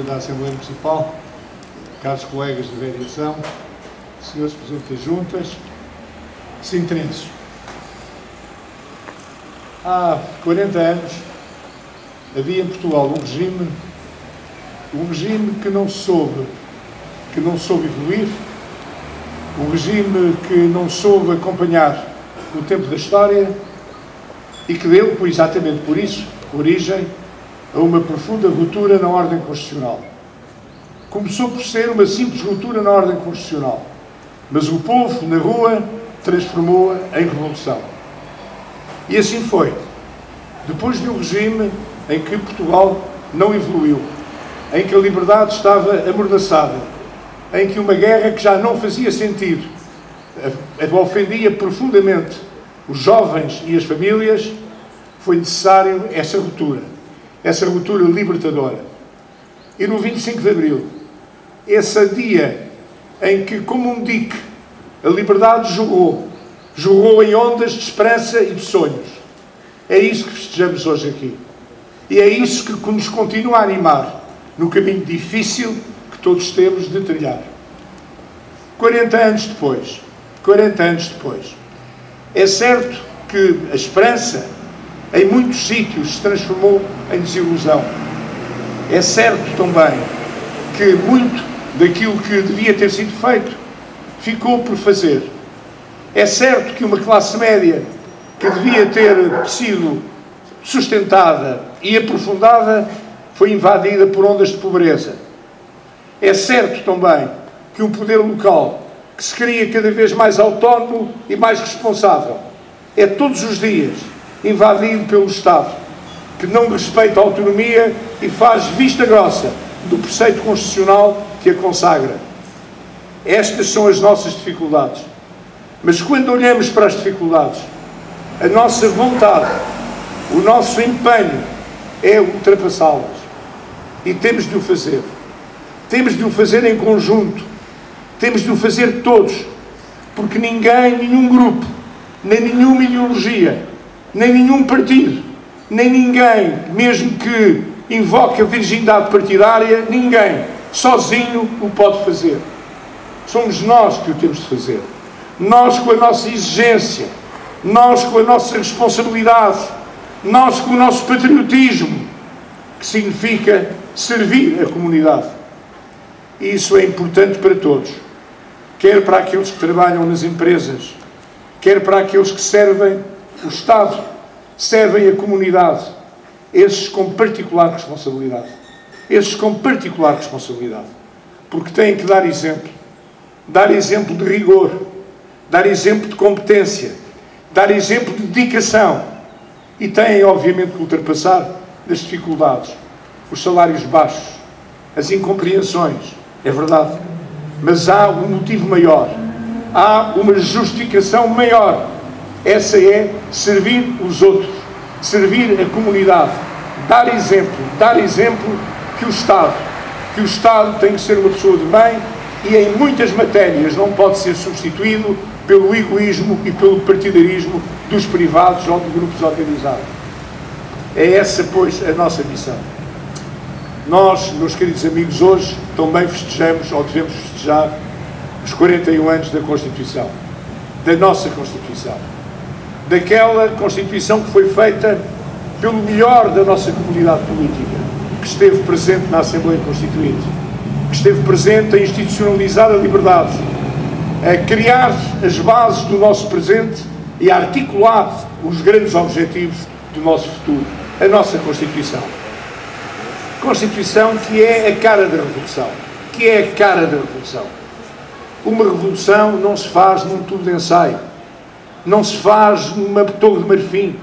Da Assembleia Municipal, caros colegas de vereação, senhores presidentes das juntas, sintrenses. Há 40 anos havia em Portugal um regime que não soube evoluir, um regime que não soube acompanhar o tempo da história e que deu, exatamente por isso, origem a uma profunda ruptura na ordem constitucional. Começou por ser uma simples ruptura na ordem constitucional, mas o povo, na rua, transformou-a em revolução. E assim foi. Depois de um regime em que Portugal não evoluiu, em que a liberdade estava amordaçada, em que uma guerra que já não fazia sentido ofendia profundamente os jovens e as famílias, foi necessário essa ruptura libertadora. E no 25 de Abril, esse dia em que, como um dique, a liberdade jorrou em ondas de esperança e de sonhos. É isso que festejamos hoje aqui. E é isso que nos continua a animar no caminho difícil que todos temos de trilhar. 40 anos depois, é certo que a esperança em muitos sítios se transformou em desilusão. É certo também que muito daquilo que devia ter sido feito ficou por fazer. É certo que uma classe média que devia ter sido sustentada e aprofundada foi invadida por ondas de pobreza. É certo também que um poder local que se cria cada vez mais autónomo e mais responsável é todos os dias invadido pelo Estado, que não respeita a autonomia e faz vista grossa do preceito constitucional que a consagra. Estas são as nossas dificuldades. Mas quando olhamos para as dificuldades, a nossa vontade, o nosso empenho é ultrapassá-las. E temos de o fazer. Temos de o fazer em conjunto. Temos de o fazer todos. Porque ninguém, nenhum grupo, nem nenhuma ideologia, nem nenhum partido, nem ninguém, mesmo que invoque a virgindade partidária, ninguém, sozinho, o pode fazer. Somos nós que o temos de fazer. Nós com a nossa exigência, nós com a nossa responsabilidade, nós com o nosso patriotismo, que significa servir a comunidade. E isso é importante para todos, quer para aqueles que trabalham nas empresas, quer para aqueles que servem o Estado, servem a comunidade, esses com particular responsabilidade. Esses com particular responsabilidade. Porque têm que dar exemplo de rigor, dar exemplo de competência, dar exemplo de dedicação. E têm, obviamente, que ultrapassar as dificuldades, os salários baixos, as incompreensões, é verdade. Mas há um motivo maior, há uma justificação maior. Essa é servir os outros, servir a comunidade, dar exemplo que o Estado tem que ser uma pessoa de bem e em muitas matérias não pode ser substituído pelo egoísmo e pelo partidarismo dos privados ou de grupos organizados. É essa, pois, a nossa missão. Nós, meus queridos amigos, hoje também festejamos, ou devemos festejar, os 41 anos da Constituição, da nossa Constituição, daquela Constituição que foi feita pelo melhor da nossa comunidade política, que esteve presente na Assembleia Constituinte, que esteve presente a institucionalizar a liberdade, a criar as bases do nosso presente e a articular os grandes objetivos do nosso futuro, a nossa Constituição. Constituição que é a cara da Revolução, Uma revolução não se faz num tubo de ensaio, não se faz numa torre de marfim.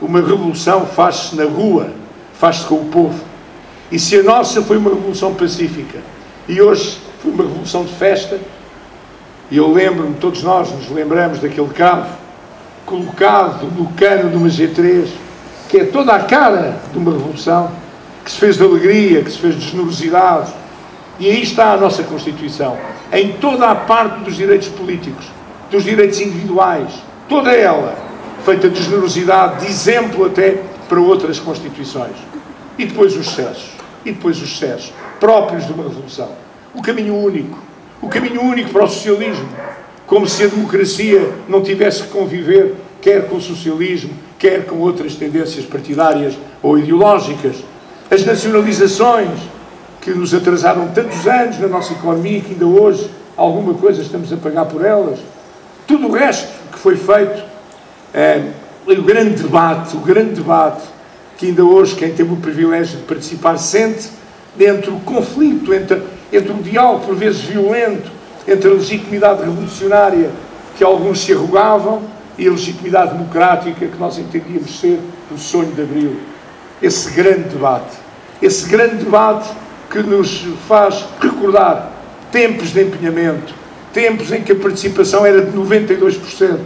Uma revolução faz-se na rua, faz-se com o povo. E se a nossa foi uma revolução pacífica e hoje foi uma revolução de festa, e eu lembro-me, todos nós nos lembramos daquele carro colocado no cano de uma G3, que é toda a cara de uma revolução, que se fez de alegria, que se fez de generosidade. E aí está a nossa Constituição, em toda a parte dos direitos políticos, dos direitos individuais, toda ela feita de generosidade, de exemplo até para outras Constituições. E depois os excessos próprios de uma revolução. O caminho único para o socialismo, como se a democracia não tivesse que conviver quer com o socialismo, quer com outras tendências partidárias ou ideológicas. As nacionalizações que nos atrasaram tantos anos na nossa economia, que ainda hoje alguma coisa estamos a pagar por elas. Tudo o resto que foi feito, o grande debate que ainda hoje quem teve o privilégio de participar sente, entre o conflito, entre o diálogo por vezes violento, entre a legitimidade revolucionária que alguns se arrogavam e a legitimidade democrática que nós entendíamos ser o sonho de Abril. Esse grande debate que nos faz recordar tempos de empenhamento, tempos em que a participação era de 92%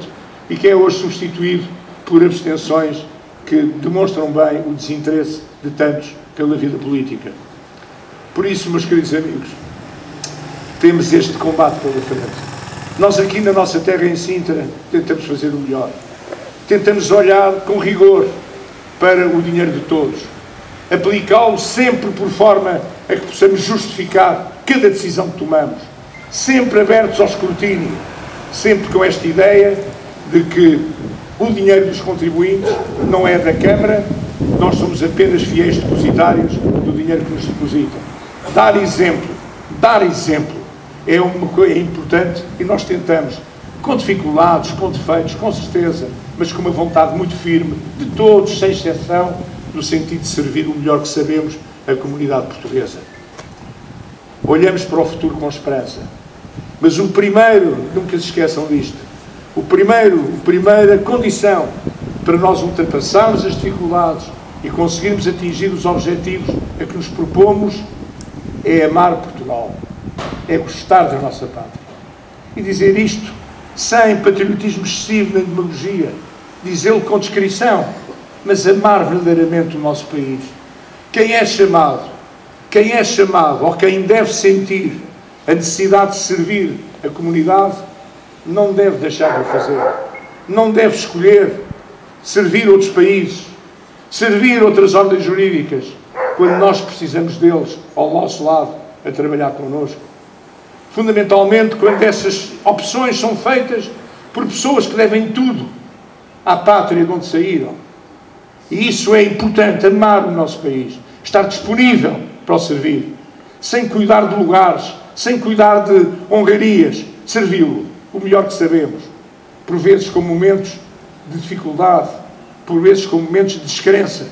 e que é hoje substituído por abstenções que demonstram bem o desinteresse de tantos pela vida política. Por isso, meus queridos amigos, temos este combate pela frente. Nós aqui na nossa terra, em Sintra, tentamos fazer o melhor. Tentamos olhar com rigor para o dinheiro de todos, aplicá-lo sempre por forma a que possamos justificar cada decisão que tomamos, sempre abertos ao escrutínio, sempre com esta ideia de que o dinheiro dos contribuintes não é da Câmara, nós somos apenas fiéis depositários do dinheiro que nos depositam. Dar exemplo é importante, e nós tentamos, com dificuldades, com defeitos, com certeza, mas com uma vontade muito firme, de todos, sem exceção, no sentido de servir o melhor que sabemos a comunidade portuguesa. Olhamos para o futuro com esperança. Mas o primeiro, nunca se esqueçam disto, a primeira condição para nós ultrapassarmos as dificuldades e conseguirmos atingir os objetivos a que nos propomos é amar Portugal, é gostar da nossa pátria. E dizer isto sem patriotismo excessivo nem demagogia, dizê-lo com descrição, mas amar verdadeiramente o nosso país. Quem é chamado, ou quem deve sentir a necessidade de servir a comunidade, não deve deixar de fazer. Não deve escolher servir outros países, servir outras ordens jurídicas, quando nós precisamos deles ao nosso lado, a trabalhar connosco. Fundamentalmente, quando essas opções são feitas por pessoas que devem tudo à pátria de onde saíram. E isso é importante, amar o nosso país, estar disponível para o servir, sem cuidar de lugares, sem cuidar de hongarias, servi-lo, o melhor que sabemos, por vezes com momentos de dificuldade, por vezes com momentos de descrença,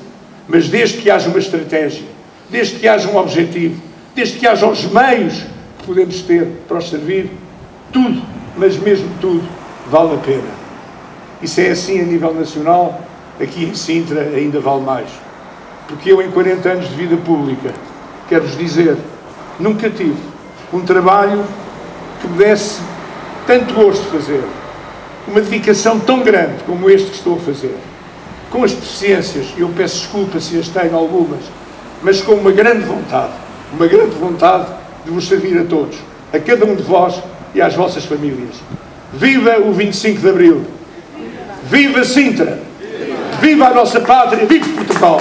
mas desde que haja uma estratégia, desde que haja um objetivo, desde que haja os meios que podemos ter para os servir, tudo, mas mesmo tudo, vale a pena. E se é assim a nível nacional, aqui em Sintra ainda vale mais. Porque eu, em 40 anos de vida pública, quero-vos dizer, nunca tive um trabalho que me desse tanto gosto de fazer, uma dedicação tão grande como este que estou a fazer, com as deficiências, eu peço desculpa se as tenho algumas, mas com uma grande vontade de vos servir a todos, a cada um de vós e às vossas famílias. Viva o 25 de Abril! Viva Sintra! Viva a nossa pátria! Viva Portugal!